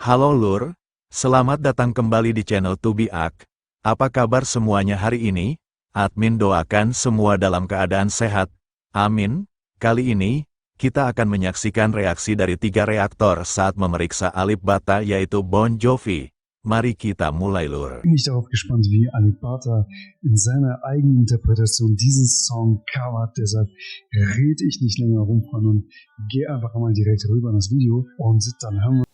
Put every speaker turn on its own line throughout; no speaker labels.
Halo Lur, selamat datang kembali di channel Tubiak. Apa kabar semuanya hari ini? Admin doakan semua dalam keadaan sehat. Amin. Kali ini, kita akan menyaksikan reaksi dari 3 reaktor saat memeriksa Alip Ba Ta yaitu Bon Jovi. Mari kita mulai Lur.
Ich bin darauf gespannt, wie Alip Ba Ta in seiner eigenen Interpretation diesen Song covert. Deshalb rede ich nicht länger rum und gehe einfach mal direkt rüber in das Video und dann hören wir.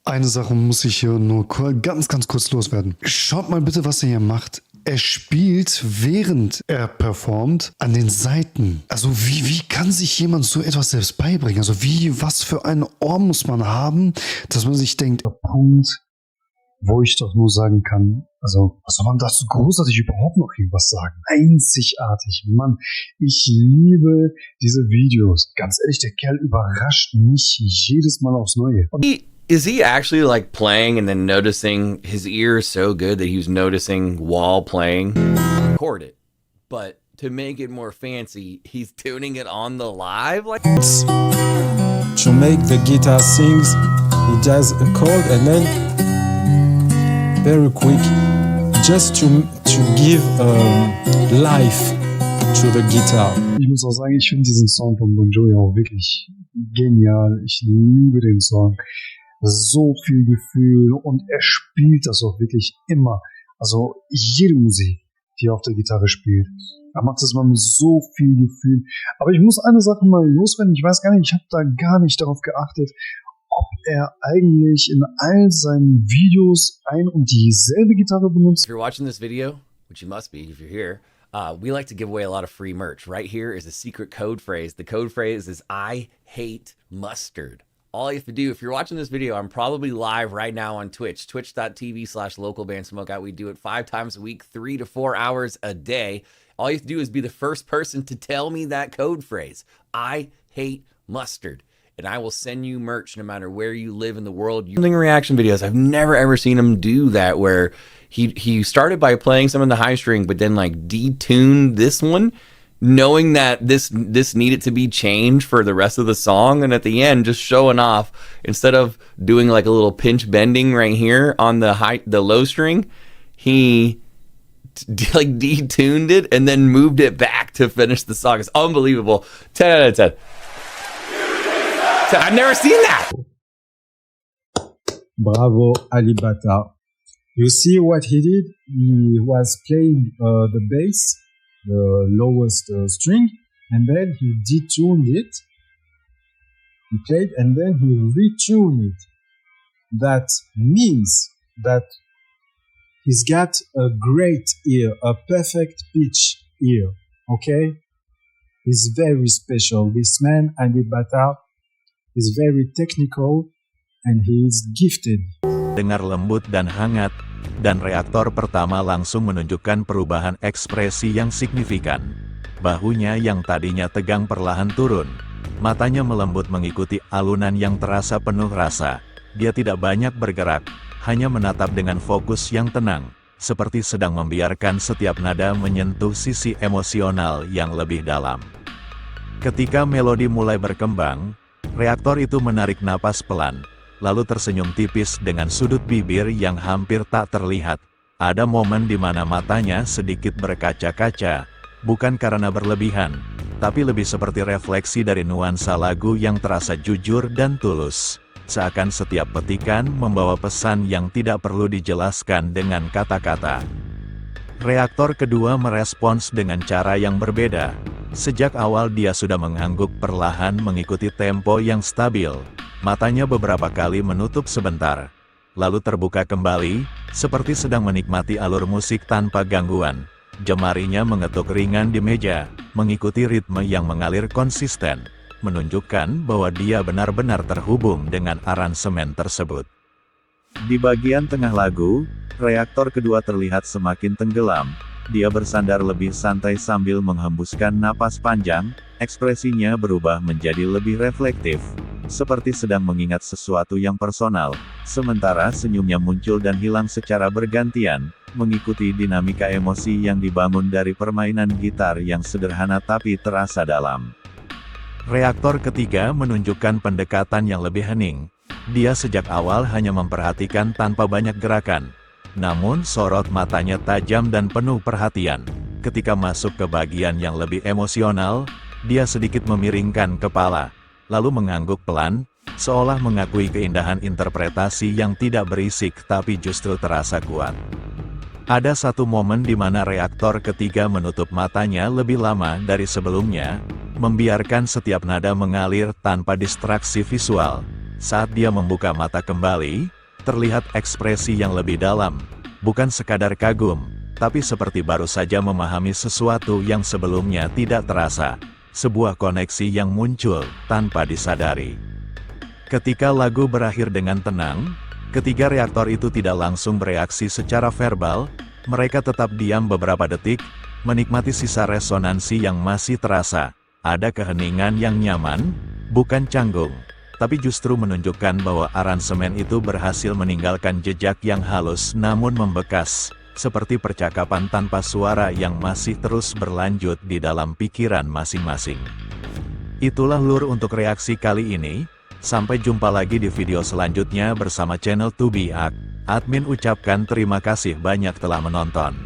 Eine Sache muss ich hier nur ganz kurz loswerden. Schaut mal bitte, was er hier macht. Er spielt, während er performt, an den Seiten. Also wie kann sich jemand so etwas selbst beibringen? Also was für ein Ohr muss man haben, dass man sich denkt, der Punkt, wo ich doch nur sagen kann, also was soll man dazu großartig überhaupt noch irgendwas sagen? Einzigartig, Mann. Ich liebe diese Videos. Ganz ehrlich, der Kerl überrascht mich jedes Mal aufs Neue.
Is he actually like playing and then noticing his ear is so good that he was noticing while playing? Record it. But to make it more fancy, he's tuning it on the live like
to make the guitar sings, he does a chord and then very quick just to give life to the guitar.
Ich muss auch sagen, ich finde diesen Song von Bon Jovi auch wirklich genial. Ich liebe den Song. So viel Gefühl und er spielt das auch wirklich immer. Also jede Musik, die er auf der Gitarre spielt. Er macht das mal mit so viel Gefühl. Aber ich muss eine Sache mal loswerden. Ich weiß gar nicht, ich habe da gar nicht darauf geachtet, ob er eigentlich in all seinen Videos ein und dieselbe Gitarre benutzt.
If you're watching this video, which you must be if you're here, we like to give away a lot of free merch. Right here is a secret code phrase. The code phrase is I hate mustard. All you have to do, if you're watching this video, I'm probably live right now on Twitch, twitch.tv/localbandsmokeout. We do it 5 times a week, 3 to 4 hours a day. All you have to do is be the first person to tell me that code phrase, I hate mustard. And I will send you merch no matter where you live in the world. Using reaction videos, I've never ever seen him do that where he started by playing some of the high string, but then like detuned this one, knowing that this needed to be changed for the rest of the song, and at the end just showing off, instead of doing like a little pinch bending right here on the low string, he like detuned it and then moved it back to finish the song. It's unbelievable. 10 out of 10. I've never seen that.
Bravo, Alip Ba Ta. You see what he did? He was playing the bass, the lowest string, and then he detuned it. He played and then he retuned it. That means that he's got a great ear, a perfect pitch ear. Okay? He's very special. This man, Alip Ba Ta, is very technical and he is gifted.
Dengar lembut dan hangat, dan reaktor pertama langsung menunjukkan perubahan ekspresi yang signifikan. Bahunya yang tadinya tegang perlahan turun. Matanya melembut mengikuti alunan yang terasa penuh rasa. Dia tidak banyak bergerak, hanya menatap dengan fokus yang tenang, seperti sedang membiarkan setiap nada menyentuh sisi emosional yang lebih dalam. Ketika melodi mulai berkembang, reaktor itu menarik napas pelan, lalu tersenyum tipis dengan sudut bibir yang hampir tak terlihat. Ada momen di mana matanya sedikit berkaca-kaca, bukan karena berlebihan, tapi lebih seperti refleksi dari nuansa lagu yang terasa jujur dan tulus. Seakan setiap petikan membawa pesan yang tidak perlu dijelaskan dengan kata-kata. Reaktor kedua merespons dengan cara yang berbeda. Sejak awal dia sudah mengangguk perlahan mengikuti tempo yang stabil. Matanya beberapa kali menutup sebentar, lalu terbuka kembali, seperti sedang menikmati alur musik tanpa gangguan. Jemarinya mengetuk ringan di meja, mengikuti ritme yang mengalir konsisten, menunjukkan bahwa dia benar-benar terhubung dengan aransemen tersebut. Di bagian tengah lagu, reaktor kedua terlihat semakin tenggelam. Dia bersandar lebih santai sambil menghembuskan napas panjang, ekspresinya berubah menjadi lebih reflektif, seperti sedang mengingat sesuatu yang personal, sementara senyumnya muncul dan hilang secara bergantian, mengikuti dinamika emosi yang dibangun dari permainan gitar yang sederhana tapi terasa dalam. Reaktor ketiga menunjukkan pendekatan yang lebih hening. Dia sejak awal hanya memperhatikan tanpa banyak gerakan. Namun sorot matanya tajam dan penuh perhatian. Ketika masuk ke bagian yang lebih emosional, dia sedikit memiringkan kepala, lalu mengangguk pelan, seolah mengakui keindahan interpretasi yang tidak berisik tapi justru terasa kuat. Ada satu momen di mana reaktor ketiga menutup matanya lebih lama dari sebelumnya, membiarkan setiap nada mengalir tanpa distraksi visual. Saat dia membuka mata kembali, terlihat ekspresi yang lebih dalam, bukan sekadar kagum, tapi seperti baru saja memahami sesuatu yang sebelumnya tidak terasa, sebuah koneksi yang muncul tanpa disadari. Ketika lagu berakhir dengan tenang, ketiga reaktor itu tidak langsung bereaksi secara verbal, mereka tetap diam beberapa detik, menikmati sisa resonansi yang masih terasa. Ada keheningan yang nyaman, bukan canggung, tapi justru menunjukkan bahwa aransemen itu berhasil meninggalkan jejak yang halus namun membekas, seperti percakapan tanpa suara yang masih terus berlanjut di dalam pikiran masing-masing. Itulah lur untuk reaksi kali ini. Sampai jumpa lagi di video selanjutnya bersama channel To Be Ak. Admin ucapkan terima kasih banyak telah menonton.